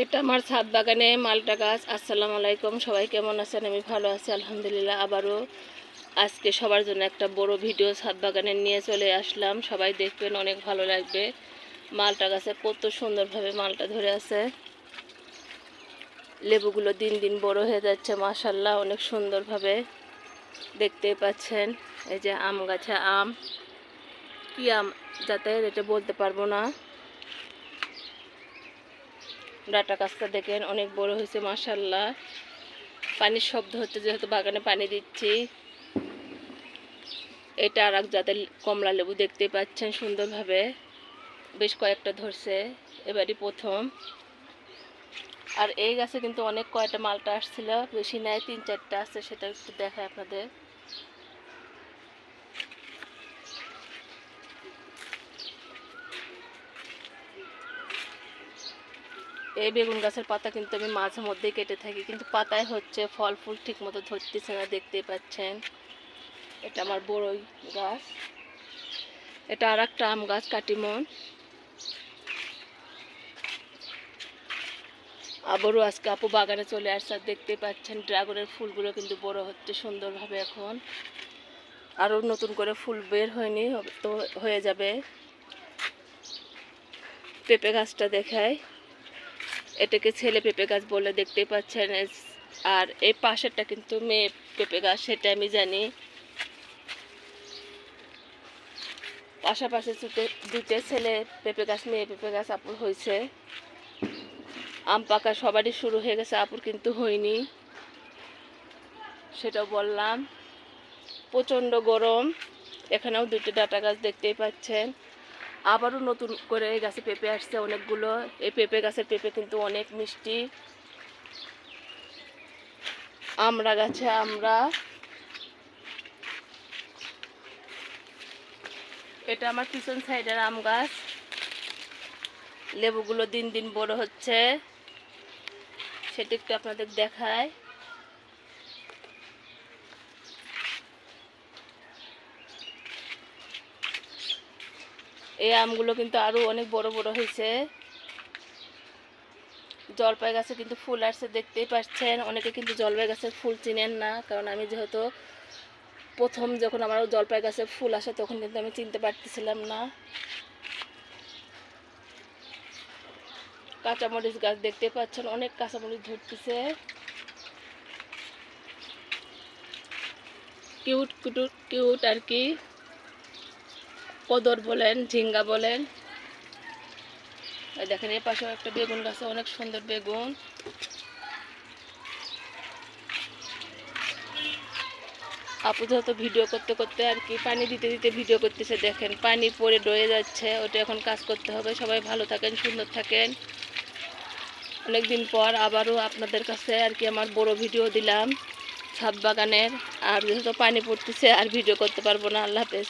এটা আমার ছাদ বাগানে মালটা গাছ। আসসালামু আলাইকুম, সবাই কেমন আছেন? আমি ভালো আছি আলহামদুলিল্লাহ। আবারও আজকে সবার জন্য একটা বড় ভিডিও ছাদ বাগানে নিয়ে চলে আসলাম। সবাই দেখবেন, অনেক ভালো লাগবে। মালটা গাছে কত সুন্দরভাবে মালটা ধরে আছে। লেবুগুলো দিন দিন বড় হয়ে যাচ্ছে মাশাআল্লাহ, অনেক সুন্দরভাবে দেখতেই পাচ্ছেন। এই যে আম গাছে আম, কি আম যাতে এটা বলতে পারবো না। ডাটা গাছটা দেখেন অনেক বড় হয়েছে মাশাআল্লাহ। পানির শব্দ হচ্ছে যেহেতু বাগানে পানি দিচ্ছি। এটা আর এক জাতের কমলা লেবু, দেখতে পাচ্ছেন সুন্দরভাবে বেশ কয়েকটা ধরছে, এবারই প্রথম। আর এই গাছে কিন্তু অনেক কয়টা মালটা আসছিল, বেশি নেয়, 3-4টা আছে, সেটা একটু দেখায় আপনাদের। এই বেগুন গাছের পাতা কিন্তু আমি মাঝে মধ্যেই কেটে থাকি, কিন্তু পাতায় হচ্ছে, ফল ফুল ঠিক মতো ধরতেছে না, দেখতেই পাচ্ছেন। এটা আমার বড়ই গাছ। এটা আর একটা আম গাছ, কাটিমন। আবারও আজকে আপু বাগানে চলে আসছে, দেখতে পাচ্ছেন ড্রাগনের ফুলগুলো কিন্তু বড় হচ্ছে সুন্দরভাবে। এখন আরও নতুন করে ফুল বের হয়নি, তো হয়ে যাবে। পেঁপে গাছটা দেখায়, এটাকে ছেলে পেঁপে গাছ বলে, দেখতেই পাচ্ছেন। আর এই পাশেরটা কিন্তু মেয়ে পেঁপে গাছ, সেটা আমি জানি। পাশাপাশি দুটো ছেলে পেঁপে গাছ, মেয়ে পেঁপে গাছ আপুর হয়েছে। আম পাকা সবারই শুরু হয়ে গেছে, আপুর কিন্তু হয়নি, সেটাও বললাম। প্রচণ্ড গরম। এখানেও দুটো ডাটা গাছ দেখতেই পাচ্ছেন। আবারও নতুন করে এই গাছে পেঁপে আসছে অনেকগুলো। এই পেঁপে গাছের পেঁপে কিন্তু অনেক মিষ্টি। আমরা গাছে আমরা। এটা আমার পিছন সাইডের আম গাছ। লেবুগুলো দিন দিন বড় হচ্ছে, সেটা একটু আপনাদের দেখায়। এই আমগুলো কিন্তু আরো অনেক বড় বড় হয়েছে। জলপাই গাছে কিন্তু ফুল আসছে, দেখতেই পাচ্ছেন। অনেকে কিন্তু জলপাই গাছের ফুল চিনেন না, কারণ আমি যেহেতু প্রথম যখন আমার জলপাই গাছে ফুল আসে, তখন কিন্তু আমি চিনতে পারতেছিলাম না। কাঁচামরিচ গাছ দেখতে পাচ্ছেন, অনেক কাঁচামরিচ ধরতেছে। কিউট কিউট কিউট আর কি, কদর বলেন, ঝিঙ্গা বলেন। দেখেন এর পাশেও একটা বেগুন গাছে অনেক সুন্দর বেগুন। আপু যেহেতু ভিডিও করতে করতে আর কি পানি দিতে দিতে ভিডিও করতেছে, দেখেন পানি পড়ে ডয়ে যাচ্ছে। ওটা এখন কাজ করতে হবে। সবাই ভালো থাকেন, সুন্দর থাকেন। অনেকদিন পর আবারও আপনাদের কাছে আর কি আমার বড় ভিডিও দিলাম ছাদ বাগানের। আর যেহেতু পানি পড়তেছে আর ভিডিও করতে পারবো না। আল্লাহ হাফেজ।